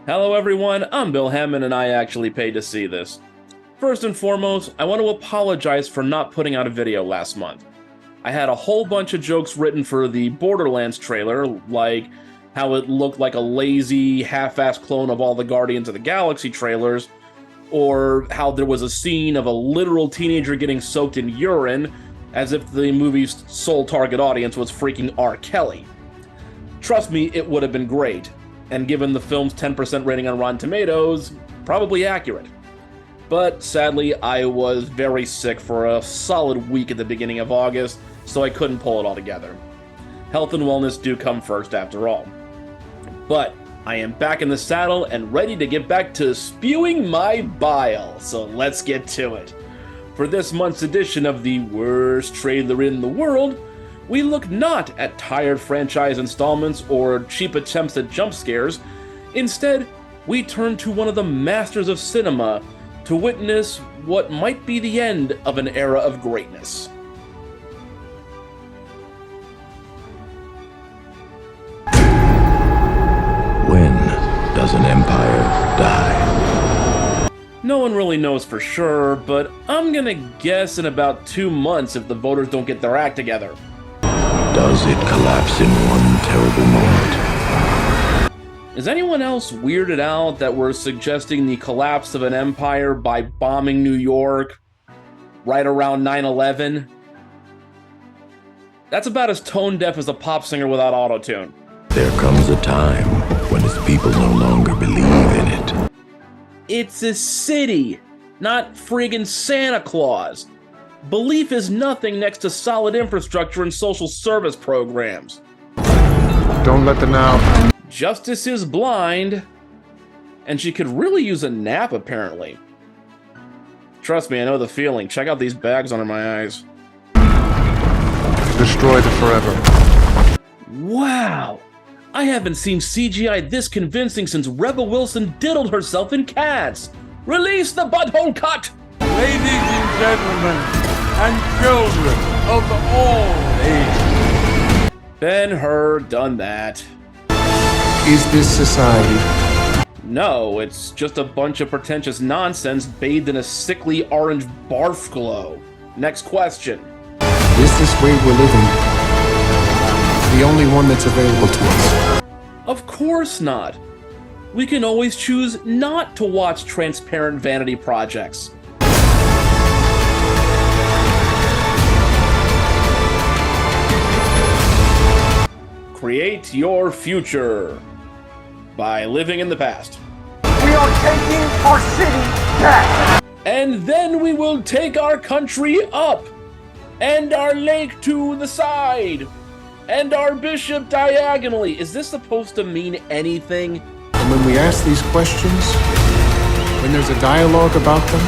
Hello everyone, I'm Bill Hammond and I actually paid to see this. First and foremost, I want to apologize for not putting out a video last month. I had a whole bunch of jokes written for the Borderlands trailer, like how it looked like a lazy, half-assed clone of all the Guardians of the Galaxy trailers, or how there was a scene of a literal teenager getting soaked in urine, as if the movie's sole target audience was freaking R. Kelly. Trust me, it would have been great, and given the film's 10% rating on Rotten Tomatoes, probably accurate. But sadly, I was very sick for a solid week at the beginning of August, so I couldn't pull it all together. Health and wellness do come first after all. But I am back in the saddle and ready to get back to spewing my bile, so let's get to it. For this month's edition of the worst trailer in the world, we look not at tired franchise installments or cheap attempts at jump scares. Instead, we turn to one of the masters of cinema to witness what might be the end of an era of greatness. When does an empire die? No one really knows for sure, but I'm gonna guess in about 2 months if the voters don't get their act together. Does it collapse in one terrible moment? Is anyone else weirded out that we're suggesting the collapse of an empire by bombing New York right around 9/11? That's about as tone-deaf as a pop singer without autotune. There comes a time when its people no longer believe in it. It's a city, not friggin' Santa Claus. Belief is nothing next to solid infrastructure and social service programs. Don't let them out. Justice is blind, and she could really use a nap, apparently. Trust me, I know the feeling. Check out these bags under my eyes. Destroy the forever. Wow! I haven't seen CGI this convincing since Rebel Wilson diddled herself in Cats. Release the butthole cut! Ladies and gentlemen, and children of all ages. Ben-Hur, done that. Is this society? No, it's just a bunch of pretentious nonsense bathed in a sickly orange barf glow. Next question. Is this way we're living the only one that's available to us? Of course not. We can always choose not to watch transparent vanity projects. Create your future by living in the past. We are taking our city back. And then we will take our country up, and our lake to the side, and our bishop diagonally. Is this supposed to mean anything? And when we ask these questions, when there's a dialogue about them,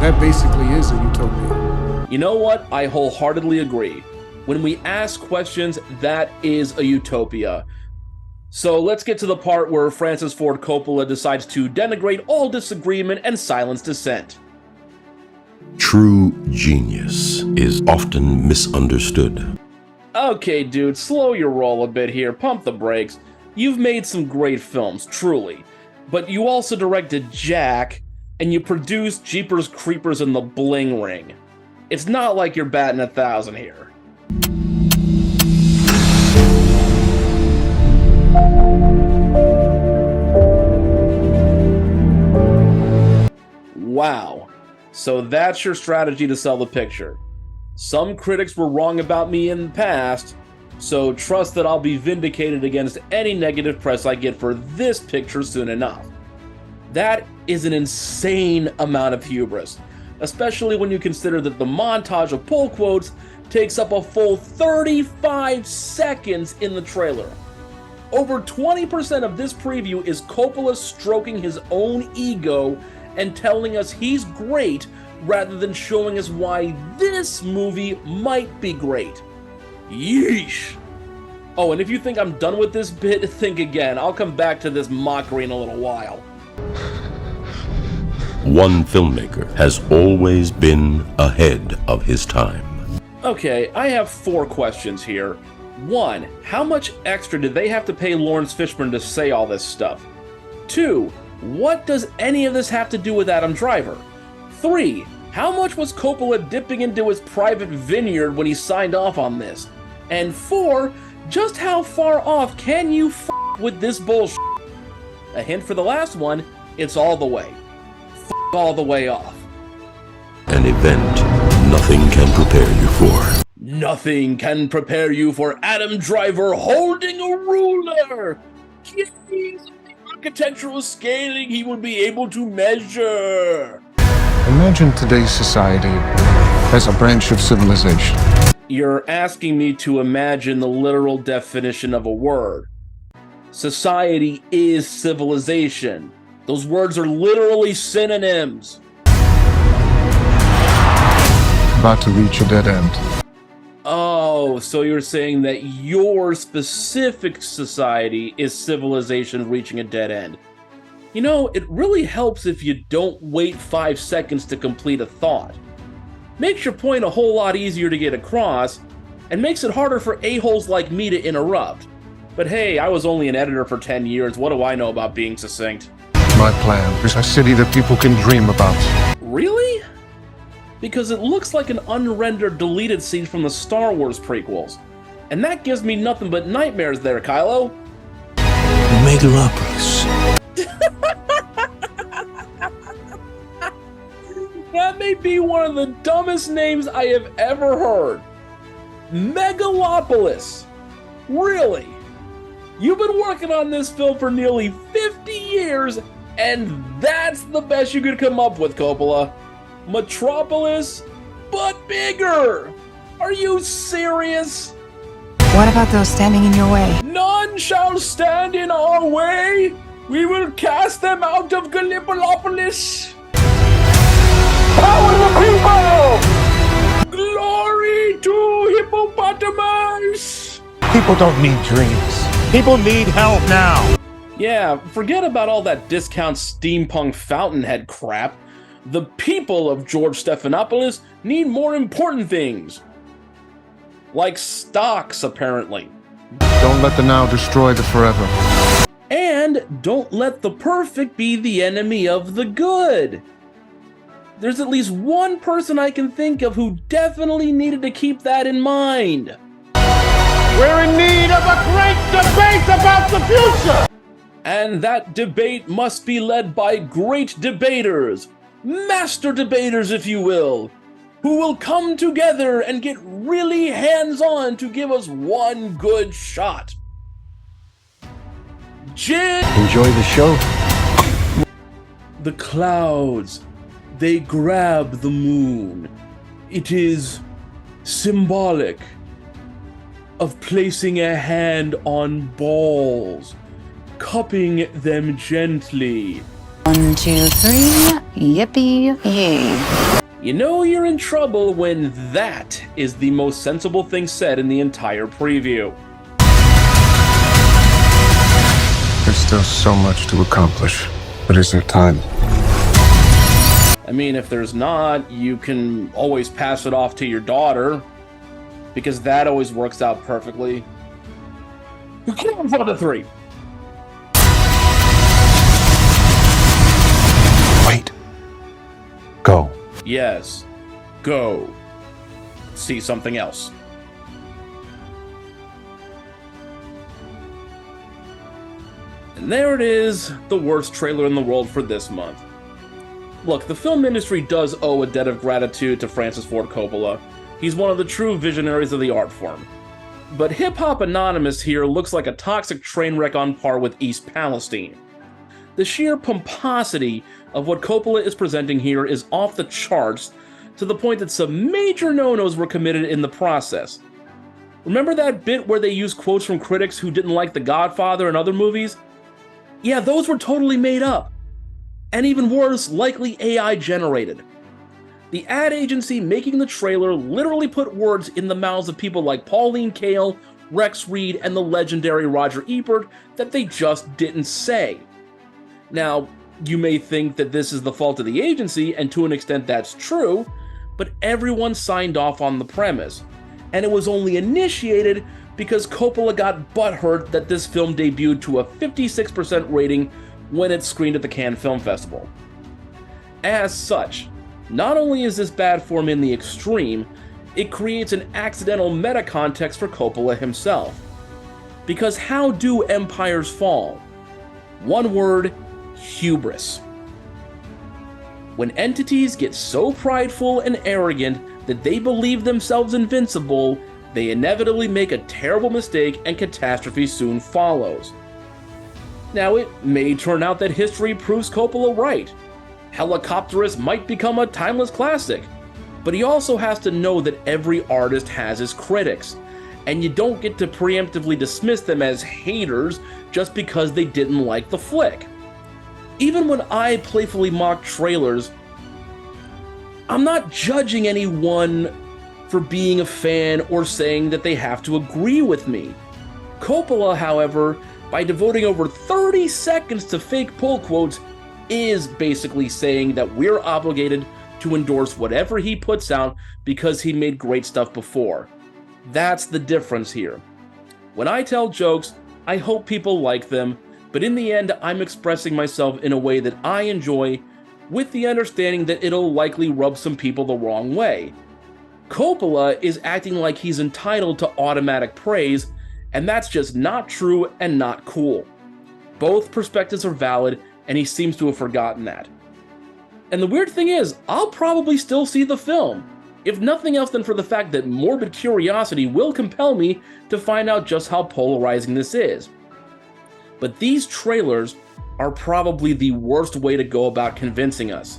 that basically is a utopia. You know what? I wholeheartedly agree. When we ask questions, that is a utopia. So let's get to the part where Francis Ford Coppola decides to denigrate all disagreement and silence dissent. True genius is often misunderstood. Okay, dude, slow your roll a bit here. Pump the brakes. You've made some great films, truly. But you also directed Jack, and you produced Jeepers Creepers and the Bling Ring. It's not like you're batting 1,000 here. Wow. So that's your strategy to sell the picture. Some critics were wrong about me in the past, so trust that I'll be vindicated against any negative press I get for this picture soon enough. That is an insane amount of hubris, especially when you consider that the montage of pull quotes takes up a full 35 seconds in the trailer. Over 20% of this preview is Coppola stroking his own ego and telling us he's great rather than showing us why this movie might be great. Yeesh. Oh, and if you think I'm done with this bit, think again. I'll come back to this mockery in a little while. One filmmaker has always been ahead of his time. Okay, I have 4 questions here. 1. How much extra did they have to pay Lawrence Fishburne to say all this stuff? 2. What does any of this have to do with Adam Driver? 3. How much was Coppola dipping into his private vineyard when he signed off on this? And 4. Just how far off can you f with this bullshit? A hint for the last one, it's all the way. F all the way off. An event nothing can prepare you for. Nothing can prepare you for Adam Driver holding a ruler. Keys of the architectural scaling he would be able to measure. Imagine today's society as a branch of civilization. You're asking me to imagine the literal definition of a word. Society is civilization. Those words are literally synonyms. About to reach a dead end. Oh, so you're saying that your specific society is civilization reaching a dead end. You know, it really helps if you don't wait 5 seconds to complete a thought. Makes your point a whole lot easier to get across, and makes it harder for a-holes like me to interrupt. But hey, I was only an editor for 10 years, what do I know about being succinct? My plan is a city that people can dream about. Really? Because it looks like an unrendered deleted scene from the Star Wars prequels. And that gives me nothing but nightmares there, Kylo. Megalopolis. That may be one of the dumbest names I have ever heard. Megalopolis. Really? You've been working on this film for nearly 50 years, and that's the best you could come up with, Coppola. Metropolis, but bigger! Are you serious? What about those standing in your way? None shall stand in our way! We will cast them out of Gallipolis! Power the people! Glory to hippopotamus! People don't need dreams. People need help now. Yeah, forget about all that discount steampunk fountainhead crap. The people of George Stephanopoulos need more important things. Like stocks, apparently. Don't let the now destroy the forever. And don't let the perfect be the enemy of the good. There's at least one person I can think of who definitely needed to keep that in mind. We're in need of a great debate about the future. And that debate must be led by great debaters. Master debaters, if you will, who will come together and get really hands-on to give us one good shot. Enjoy the show. The clouds, they grab the moon. It is symbolic of placing a hand on balls, cupping them gently. 1, 2, 3, yippee yay. You know you're in trouble when that is the most sensible thing said in the entire preview. There's still so much to accomplish, but is there time? I mean, if there's not, you can always pass it off to your daughter, because that always works out perfectly. Come on, 3. Wait. Go. Yes, go. See something else. And there it is, the worst trailer in the world for this month. Look, the film industry does owe a debt of gratitude to Francis Ford Coppola. He's one of the true visionaries of the art form. But Hip Hop Anonymous here looks like a toxic train wreck on par with East Palestine. The sheer pomposity of what Coppola is presenting here is off the charts, to the point that some major no-nos were committed in the process. Remember that bit where they used quotes from critics who didn't like The Godfather and other movies? Yeah, those were totally made up. And even worse, likely AI generated. The ad agency making the trailer literally put words in the mouths of people like Pauline Kael, Rex Reed, and the legendary Roger Ebert that they just didn't say. Now, you may think that this is the fault of the agency, and to an extent that's true, but everyone signed off on the premise, and it was only initiated because Coppola got butthurt that this film debuted to a 56% rating when it screened at the Cannes Film Festival. As such, not only is this bad form in the extreme, it creates an accidental meta-context for Coppola himself. Because how do empires fall? One word: hubris. When entities get so prideful and arrogant that they believe themselves invincible, they inevitably make a terrible mistake and catastrophe soon follows. Now, it may turn out that history proves Coppola right. Helicopterist might become a timeless classic, but he also has to know that every artist has his critics, and you don't get to preemptively dismiss them as haters just because they didn't like the flick. Even when I playfully mock trailers, I'm not judging anyone for being a fan or saying that they have to agree with me. Coppola, however, by devoting over 30 seconds to fake pull quotes, is basically saying that we're obligated to endorse whatever he puts out because he made great stuff before. That's the difference here. When I tell jokes, I hope people like them, but in the end, I'm expressing myself in a way that I enjoy, with the understanding that it'll likely rub some people the wrong way. Coppola is acting like he's entitled to automatic praise, and that's just not true and not cool. Both perspectives are valid, and he seems to have forgotten that. And the weird thing is, I'll probably still see the film, if nothing else than for the fact that morbid curiosity will compel me to find out just how polarizing this is. But these trailers are probably the worst way to go about convincing us.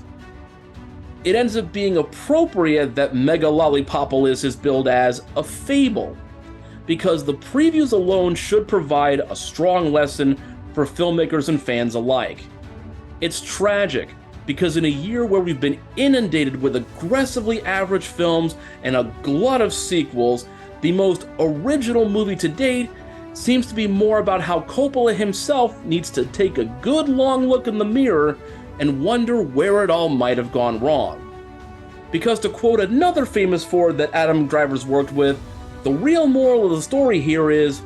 It ends up being appropriate that Megalopolis is billed as a fable, because the previews alone should provide a strong lesson for filmmakers and fans alike. It's tragic, because in a year where we've been inundated with aggressively average films and a glut of sequels, the most original movie to date seems to be more about how Coppola himself needs to take a good long look in the mirror and wonder where it all might have gone wrong. Because to quote another famous Ford that Adam Driver's worked with, the real moral of the story here is,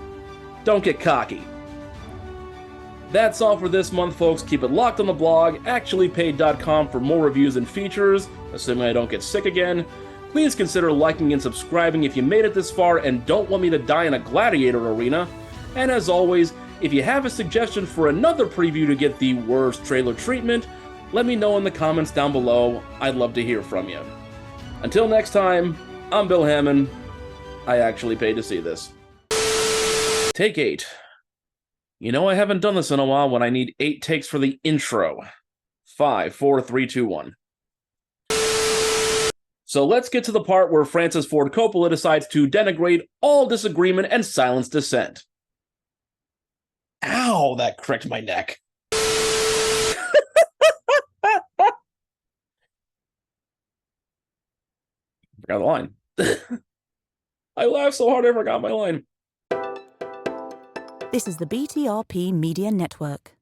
don't get cocky. That's all for this month, folks. Keep it locked on the blog, actuallypaid.com, for more reviews and features, assuming I don't get sick again. Please consider liking and subscribing if you made it this far and don't want me to die in a gladiator arena. And as always, if you have a suggestion for another preview to get the worst trailer treatment, let me know in the comments down below. I'd love to hear from you. Until next time, I'm Bill Hammond. I actually paid to see this. Take 8. You know, I haven't done this in a while when I need 8 takes for the intro. 5, 4, 3, 2, 1. So let's get to the part where Francis Ford Coppola decides to denigrate all disagreement and silence dissent. Ow, that cracked my neck. Forgot the line. I laughed so hard I forgot my line. This is the BTRP Media Network.